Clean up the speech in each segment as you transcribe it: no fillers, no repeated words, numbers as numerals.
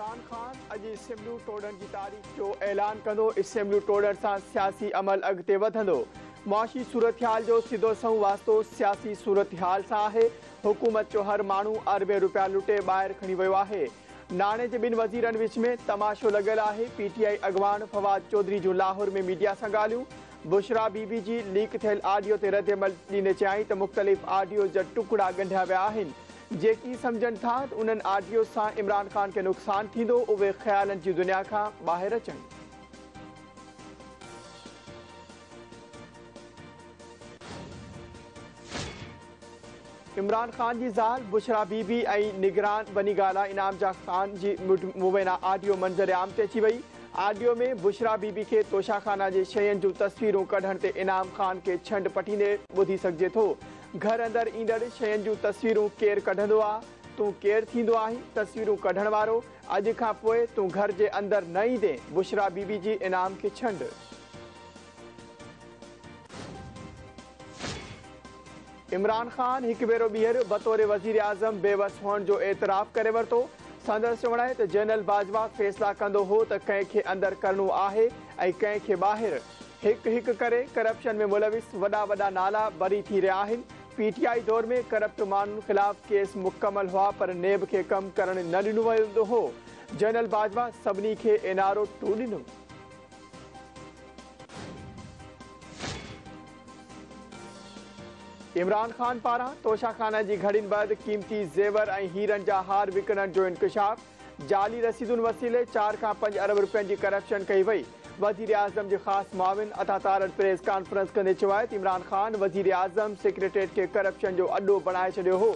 इमरान खान अॼु असेंबलियूं टोड़ण जी तारीख़ जो ऐलान कंदो। असेंबलियूं टोड़ण सां सियासी अमल अॻिते वधंदो। मुआशी सूरतहाल जो सिधो संहुं वास्तो सियासी सूरतहाल सां आहे। हुकूमत जो हर माण्हू अरबे रुपया लुटे ॿाहिरि खणी वियो आहे। नाणे जे ॿिनि वज़ीरनि विच में तमाशो लॻियल आहे। पीटीआई अॻवान फवाद चौधरी जूं लाहौर में मीडिया सां ॻाल्हियूं। बुशरा बीबी जी लीक थियल ऑडियो ते रद्दमल ॾींदे चयाईं त मुख़्तलिफ़ ऑडियो जा टुकड़ा ॻंढिया विया आहिनि। जेकी सम्झनि था त उन्हनि ऑडियो सां इमरान खान खे नुक़सानु थींदो, उहे ख़्यालनि जी दुनिया खां ॿाहिरि अचनि। इमरान खान जी ज़ाल बुशरा बीबी ऐं निगरान बनी गाला इनाम जा खान जी मुबैना ऑडियो मंज़र आम ते अची वई। ऑडियो में बुशरा बीबी खे तोशाखाना जे शयुनि जूं तस्वीरूं कढण ते इनाम खान खे छंड पटींदे ॿुधी सघिजे थो। घर अंदरि ईंदड़ शयुनि जूं तस्वीरूं केरु कढंदो आहे? तूं केरु थींदो आहीं तस्वीरूं कढण वारो? अॼु खां पोइ तूं घर जे अंदरि न ईंदे। बुशरा बीबी जी इनाम खे छंड। इमरान खान हिकु भेरो ॿीहर बतौर वज़ीर आज़म बेवस हुअण जो एतिराफ़ करे वरितो। संदसि चवण आहे त जनरल बाजवा फ़ैसिला कंदो हो त कंहिंखे अंदरि करणो आहे ऐं कंहिंखे ॿाहिरि। हिकु हिकु करे करप्शन में मुलविस वॾा वॾा नाला बरी थी रहिया आहिनि। पीटीआई दौर में करप्ट माण्हुनि ख़िलाफ़ केस मुकमल हुआ पर नेब खे कमु करणु न ॾिनो वेंदो हो। जनरल बाजवा सभिनी खे एनआरओ 2 ॾिनो। इमरान खान पारां तोशाखाना जी घड़ियुनि बैदि क़ीमती ज़ेवर ऐं हीरनि जा हार विकिणण जो इंकशाफ। जाली रसीदुनि वसीले 4 खां 5 अरब रुपयनि जी करप्शन कई वई। वज़ीर आज़म जे ख़ासि मुआविन अता तारड़ प्रेस कॉन्फ्रेंस कंदे चयो आहे त इमरान खान वज़ीर आज़म सेक्रेटरीट खे करप्शन जो अड्डो बणाए छॾियो हो।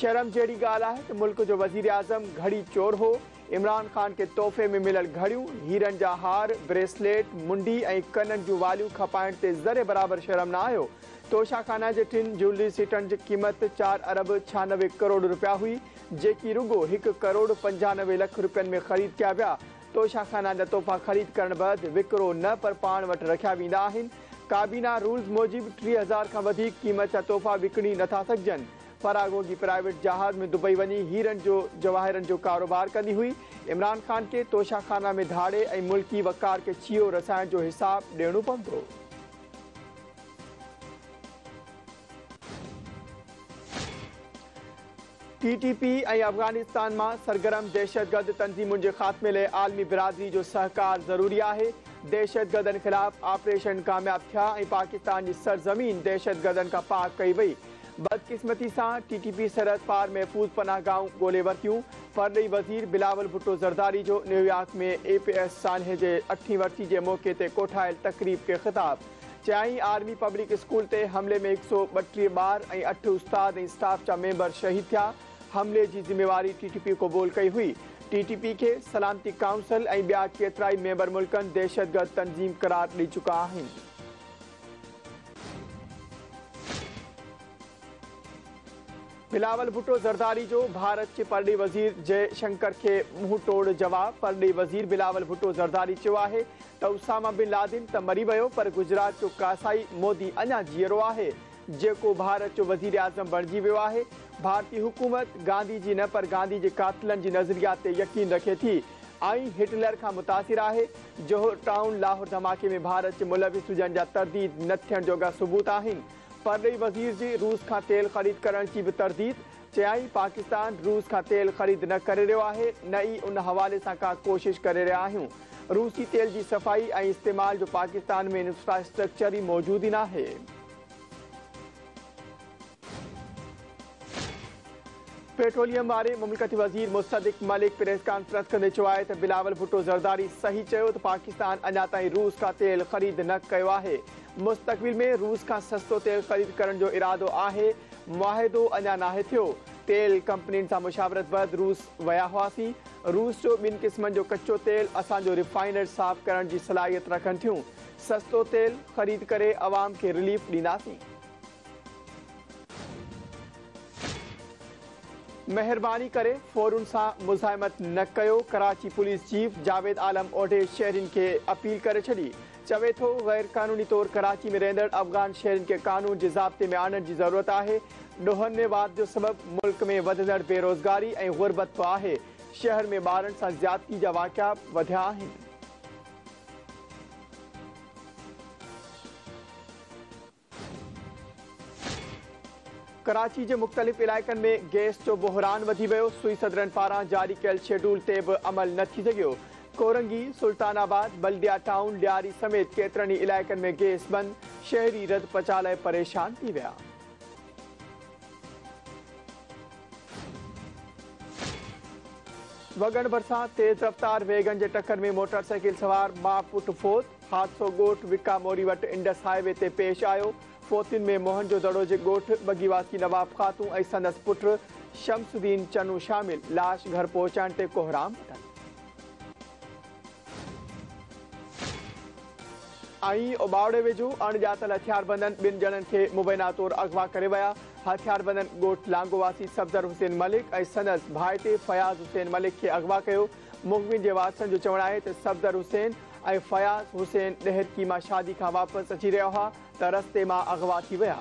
शर्म जहिड़ी ॻाल्हि आहे त मुल्क जो वज़ीर आज़म घड़ी चोर हो। इमरान खान खे तोहफ़े में मिलियल घड़ियूं, हीरनि जा हार, ब्रेसलेट, मुंडी ऐं कननि जूं वालियूं खपाइण ते ज़रे बराबरि शर्म न आयो। तोशाखाना जे 3 ज्वेलरी सेटनि जी क़ीमत 4 अरब 96 करोड़ रुपया हुई, जेकी रुगो 1 करोड़ 95 लख रुपयनि में ख़रीद कया विया। तोशाखाना जा तोहफ़ा ख़रीद करण बैदि विकिरो न पर पाण वटि रखिया वेंदा आहिनि। काबीना रूल्स मूजिबि 30,000 खां वधीक क़ीमत जा तोहफ़ा विकिणी नथा सघिजनि। फरागोगी प्राइवेट जहाज़ में दुबई वञी हीरनि जो जवाहिरनि जो कारोबार कंदी हुई। इमरान खान खे तोशाखाना में धाड़े ऐं मुल्की वकार खे छियो रसाइण जो हिसाब ॾियणो पवंदो। टीटीपी ऐं अफ़गानिस्तान मां सरगर्म दहशतगर्द तंज़ीमुनि जे ख़ात्मे लाइ आलमी बिरादरी जो सहकार ज़रूरी आहे। दहशतगर्दनि ख़िलाफ़ ऑपरेशन कामयाब थिया ऐं पाकिस्तान जी सरज़मीन दहशतगर्दनि खां पाक कई वई। बदकिस्मती सां टीटीपी सरहद पार महफ़ूज़ पनाहगाहूं ॻोल्हे वरितियूं। परॾेही वज़ीर बिलावल भुट्टो ज़रदारी जो न्यूयॉर्क में APS सान्हे जे 8वीं वरसी जे मौक़े ते कोठायल तक़रीब खे ख़िताब। चयाईं आर्मी पब्लिक स्कूल ते हमले में 132 ॿार ऐं 8 उस्ताद ऐं स्टाफ जा मेंबर शहीद थिया। हमले जी ज़िम्मेवारी टीटीपी क़बूल कई हुई। टीटीपी खे सलामती काउंसिल ऐं ॿिया केतिराई मेंबर मुल्कनि दहशतगर्द तंज़ीम करार ॾेई चुका आहिनि। बिलावल भुट्टो ज़रदारी जो भारत जे परॾेही वज़ीर जयशंकर खे मुंहुं तोड़ जवाब। परॾेही वज़ीर बिलावल भुट्टो ज़रदारी चयो आहे त उसामा बिन लादेन त मरी वियो पर गुजरात जो कासाई मोदी अञा जीअरो आहे, जेको भारत जो वज़ीर आज़म बणिजी वियो आहे। भारतीय हुकूमत गांधी जी न पर गांधी जे कातिलनि जी नज़रियात ते यकीन रखे थी ऐं हिटलर खां मुतासिर आहे। जोहर टाउन लाहौर धमाके में भारत जे मुलविस हुजण जा तरदीद न थियण जोगा सबूत आहिनि। परॾेही वज़ीर जी रूस खां तेल ख़रीद करण जी बि तरदीद। चयाईं पाकिस्तान रूस खां तेल ख़रीद न करे रहियो आहे, न ई उन हवाले सां का कोशिश करे रहिया आहियूं। रूसी तेल जी सफ़ाई ऐं इस्तेमाल जो पाकिस्तान में इंफ्रास्ट्रक्चर ई मौजूदु ई नाहे। पेट्रोलियम वारे मुमलिकती वज़ीर मुस्तदिक मलिक प्रेस कॉन्फ्रेंस कंदे चयो आहे त बिलावल भुट्टो ज़रदारी सही चयो त पाकिस्तान अञा ताईं रूस खां तेल ख़रीद न कयो आहे। मुस्तक़बिल में रूस खां सस्तो तेल ख़रीद करण जो इरादो आहे। मुआहिदो अञा नाहे थियो। तेल कंपनियुनि सां मुशावरत बैदि रूस विया हुआसीं। रूस जो 2 क़िस्मनि जो कचो तेल असांजो रिफाइनर साफ़ करण जी सलाहियत रखनि थियूं। सस्तो तेल ख़रीद करे अवाम खे रिलीफ ॾींदासीं। महिरबानी करे फ़ौरन सां मुज़ाहिमत न कयो। कराची पुलिस चीफ जावेद आलम ओढे शहरियुनि खे अपील करे छॾी। चवे थो गैर क़ानूनी तौर कराची में रहंदड़ अफ़गान शहरियुनि खे कानून जे ज़ाब्ते में आणण जी ज़रूरत आहे। ॾोहनि में वाध जो सबबु मुल्क में वधंदड़ बेरोज़गारी ऐं गुरबत बि आहे। शहर में ॿारनि सां ज़्यादती जा वाक़िया वधिया आहिनि। कराची जे मुख़्तलिफ़ इलाइक़नि में गैस जो बहरान वधी वियो। सुई सदरनि पारां जारी कयल शेड्यूल ते बि अमल न थी सघियो। कोरंगी, सुल्तानाबाद, बल्दिया टाउन, ॾियारी समेत केतिरनि ई इलाइक़नि में गैस बंदि। शहरी रद पचा लाइ परेशान थी विया। वॻण भरिसां तेज़ रफ़्तार वेगन जे टक्कर में मोटरसाइकिल सवार माउ पुट फोत। हादसो ॻोठ विका मोरी वटि इंडस हाईवे ते पेश आयो। फोतियुनि में मोहन जो दड़ो जे ॻोठ बगीवासी नवाब ख़ातूं ऐं संदसि पुट शमसुद्दीन चनू शामिल। लाश घर पहुचाइण ते कोहराम वठनि। ऐं ओबावड़े वेझो अणॼातल हथियारबंदनि 2 ॼणनि खे मुबैना तौरु अगवा करे विया। हथियारबंदनि ॻोठ लांगोवासी सफदर हुसैन मलिक ऐं संदसि भाइटे फयाज़ हुसैन मलिक खे अगवा कयो। मुख़बिन जे वारसनि जो चवणु आहे त सफदर हुसैन ऐं फयाज़ हुसैन ॾहरकी मां शादी खां वापसि अची रहिया हुआ त रस्ते मां अगवा थी विया।